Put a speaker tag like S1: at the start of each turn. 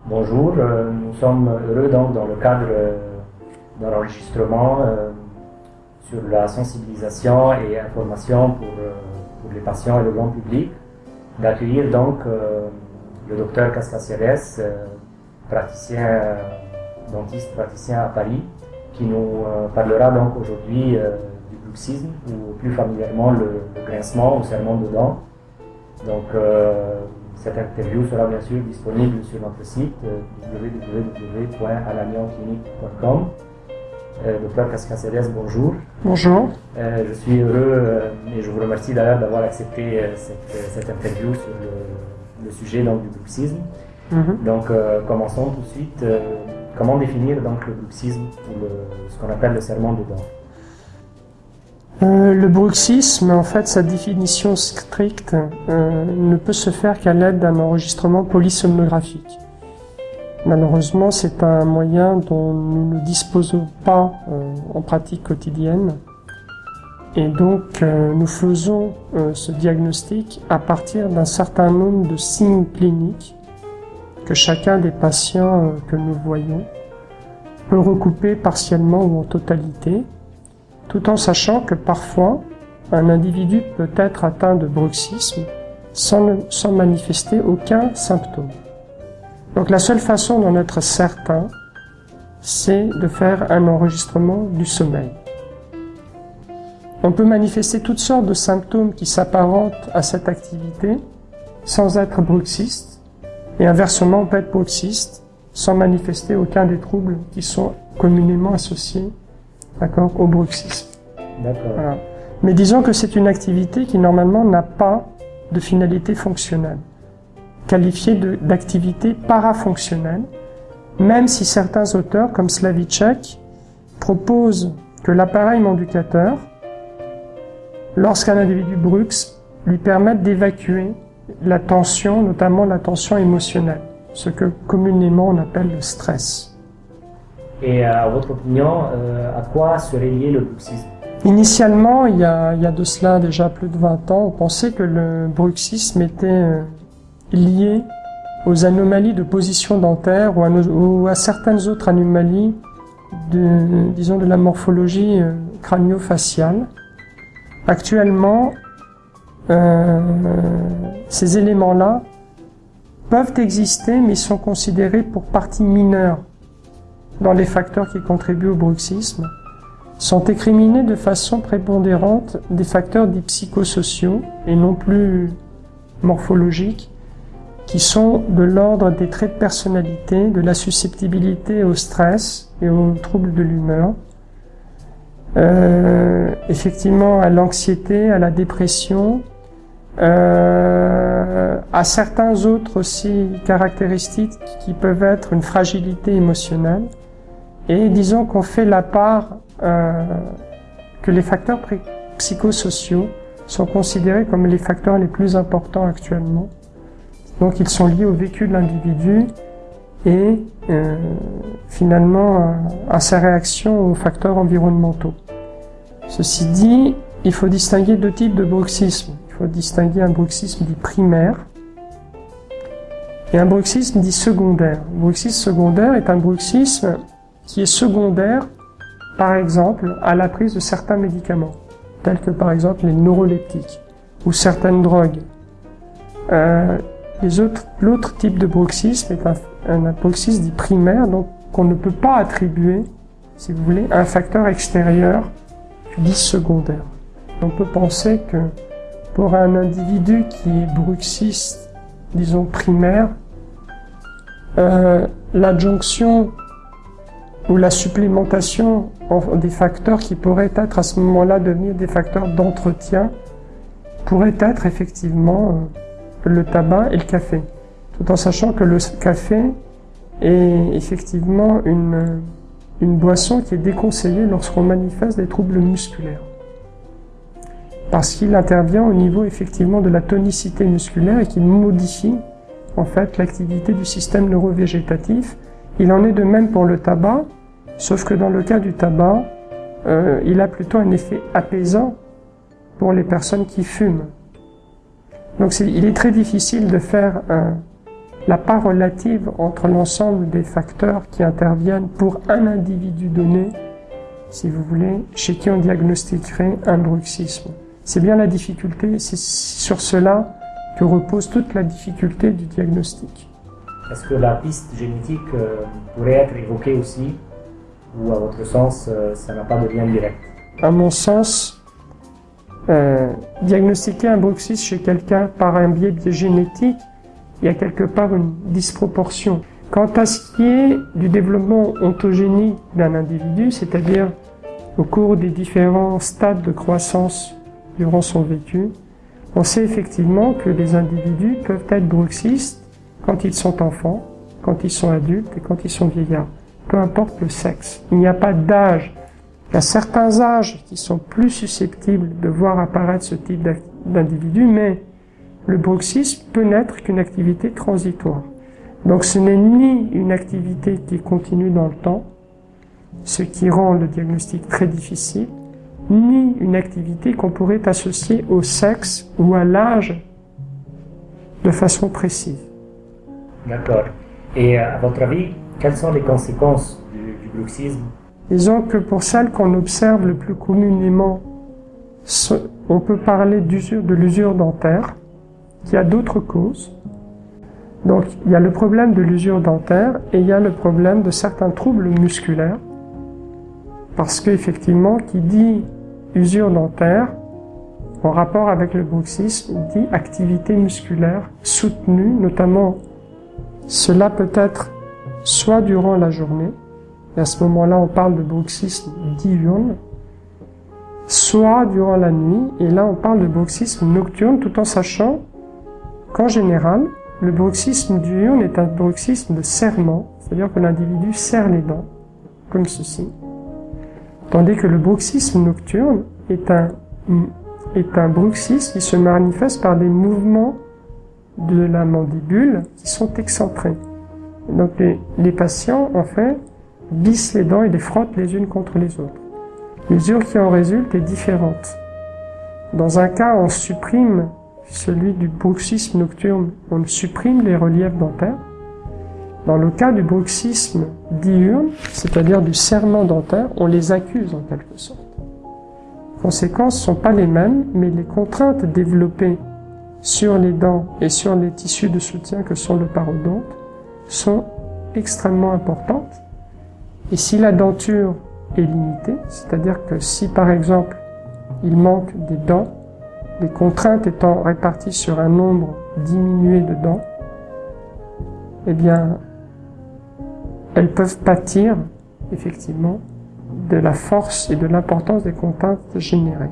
S1: Bonjour, nous sommes heureux donc dans le cadre d'un enregistrement sur la sensibilisation et information pour les patients et le grand public, d'accueillir donc le docteur Cascaseres, dentiste praticien à Paris, qui nous parlera donc aujourd'hui du bruxisme, ou plus familièrement le grincement ou serrement de dents. Donc cette interview sera bien sûr disponible sur notre site www.alanionclinique.com. Docteur Cascaseres, bonjour.
S2: Bonjour.
S1: Je suis heureux et je vous remercie d'ailleurs d'avoir accepté cette interview sur le sujet donc, du bruxisme. Donc commençons tout de suite. Comment définir donc le bruxisme ou ce qu'on appelle le serrement de dents?
S2: Le bruxisme, en fait, sa définition stricte ne peut se faire qu'à l'aide d'un enregistrement polysomnographique. Malheureusement, c'est un moyen dont nous ne disposons pas en pratique quotidienne. Et donc, nous faisons ce diagnostic à partir d'un certain nombre de signes cliniques que chacun des patients que nous voyons peut recouper partiellement ou en totalité, tout en sachant que parfois, un individu peut être atteint de bruxisme sans manifester aucun symptôme. Donc la seule façon d'en être certain, c'est de faire un enregistrement du sommeil. On peut manifester toutes sortes de symptômes qui s'apparentent à cette activité sans être bruxiste, et inversement on peut être bruxiste sans manifester aucun des troubles qui sont communément associés, d'accord, au bruxisme.
S1: D'accord.
S2: Voilà. Mais disons que c'est une activité qui normalement n'a pas de finalité fonctionnelle, qualifiée d'activité parafonctionnelle, même si certains auteurs, comme Slavíček, proposent que l'appareil manducateur, lorsqu'un individu bruxe, lui permette d'évacuer la tension, notamment la tension émotionnelle, ce que communément on appelle le stress.
S1: Et à votre opinion, à quoi serait lié le bruxisme?
S2: Initialement, il y a de cela déjà plus de 20 ans, on pensait que le bruxisme était lié aux anomalies de position dentaire ou à certaines autres anomalies de la morphologie crânio-faciale. Actuellement, ces éléments-là peuvent exister, mais sont considérés pour partie mineure dans les facteurs qui contribuent au bruxisme, sont écriminés de façon prépondérante des facteurs dits psychosociaux et non plus morphologiques, qui sont de l'ordre des traits de personnalité, de la susceptibilité au stress et aux troubles de l'humeur, effectivement à l'anxiété, à la dépression, à certains autres aussi caractéristiques qui peuvent être une fragilité émotionnelle. Et disons qu'on fait la part que les facteurs psychosociaux sont considérés comme les facteurs les plus importants actuellement. Donc ils sont liés au vécu de l'individu et finalement à sa réaction aux facteurs environnementaux. Ceci dit, il faut distinguer deux types de bruxisme. Il faut distinguer un bruxisme dit primaire et un bruxisme dit secondaire. Le bruxisme secondaire est un bruxisme qui est secondaire, par exemple, à la prise de certains médicaments, tels que par exemple les neuroleptiques ou certaines drogues. L'autre type de bruxisme est un bruxisme dit primaire, donc qu'on ne peut pas attribuer, si vous voulez, à un facteur extérieur dit secondaire. On peut penser que pour un individu qui est bruxiste, disons primaire, l'adjonction ou la supplémentation des facteurs qui pourraient être à ce moment-là devenir des facteurs d'entretien pourrait être effectivement le tabac et le café, tout en sachant que le café est effectivement une boisson qui est déconseillée lorsqu'on manifeste des troubles musculaires. Parce qu'il intervient au niveau effectivement de la tonicité musculaire et qu'il modifie en fait l'activité du système neurovégétatif. Il en est de même pour le tabac, sauf que dans le cas du tabac, il a plutôt un effet apaisant pour les personnes qui fument. Donc il est très difficile de faire la part relative entre l'ensemble des facteurs qui interviennent pour un individu donné, si vous voulez, chez qui on diagnostiquerait un bruxisme. C'est bien la difficulté, c'est sur cela que repose toute la difficulté du diagnostic.
S1: Est-ce que la piste génétique pourrait être évoquée aussi, ou à votre sens, ça n'a pas de lien direct?
S2: À mon sens, diagnostiquer un bruxisme chez quelqu'un par un biais génétique, il y a quelque part une disproportion. Quant à ce qui est du développement ontogénique d'un individu, c'est-à-dire au cours des différents stades de croissance durant son vécu, on sait effectivement que les individus peuvent être bruxistes quand ils sont enfants, quand ils sont adultes et quand ils sont vieillards. Peu importe le sexe. Il n'y a pas d'âge. Il y a certains âges qui sont plus susceptibles de voir apparaître ce type d'individu, mais le bruxisme peut n'être qu'une activité transitoire. Donc ce n'est ni une activité qui continue dans le temps, ce qui rend le diagnostic très difficile, ni une activité qu'on pourrait associer au sexe ou à l'âge de façon précise.
S1: D'accord. Et à votre avis, quelles sont les conséquences du bruxisme?
S2: Disons que pour celles qu'on observe le plus communément, on peut parler de l'usure dentaire, qui a d'autres causes. Donc il y a le problème de l'usure dentaire et il y a le problème de certains troubles musculaires, parce qu'effectivement, qui dit usure dentaire, en rapport avec le bruxisme, dit activité musculaire soutenue, notamment cela peut être soit durant la journée, et à ce moment-là on parle de bruxisme diurne, soit durant la nuit, et là on parle de bruxisme nocturne, tout en sachant qu'en général, le bruxisme diurne est un bruxisme de serrement, c'est-à-dire que l'individu serre les dents, comme ceci. Tandis que le bruxisme nocturne est un bruxisme qui se manifeste par des mouvements de la mandibule qui sont excentrés. Donc les patients, en fait, lissent les dents et les frottent les unes contre les autres. L'usure qui en résulte est différente. Dans un cas, on supprime celui du bruxisme nocturne, on supprime les reliefs dentaires. Dans le cas du bruxisme diurne, c'est-à-dire du serrement dentaire, on les accuse en quelque sorte. Les conséquences ne sont pas les mêmes, mais les contraintes développées sur les dents et sur les tissus de soutien que sont le parodonte sont extrêmement importantes. Et si la denture est limitée, c'est-à-dire que si par exemple il manque des dents, les contraintes étant réparties sur un nombre diminué de dents, eh bien, elles peuvent pâtir, effectivement, de la force et de l'importance des contraintes générées.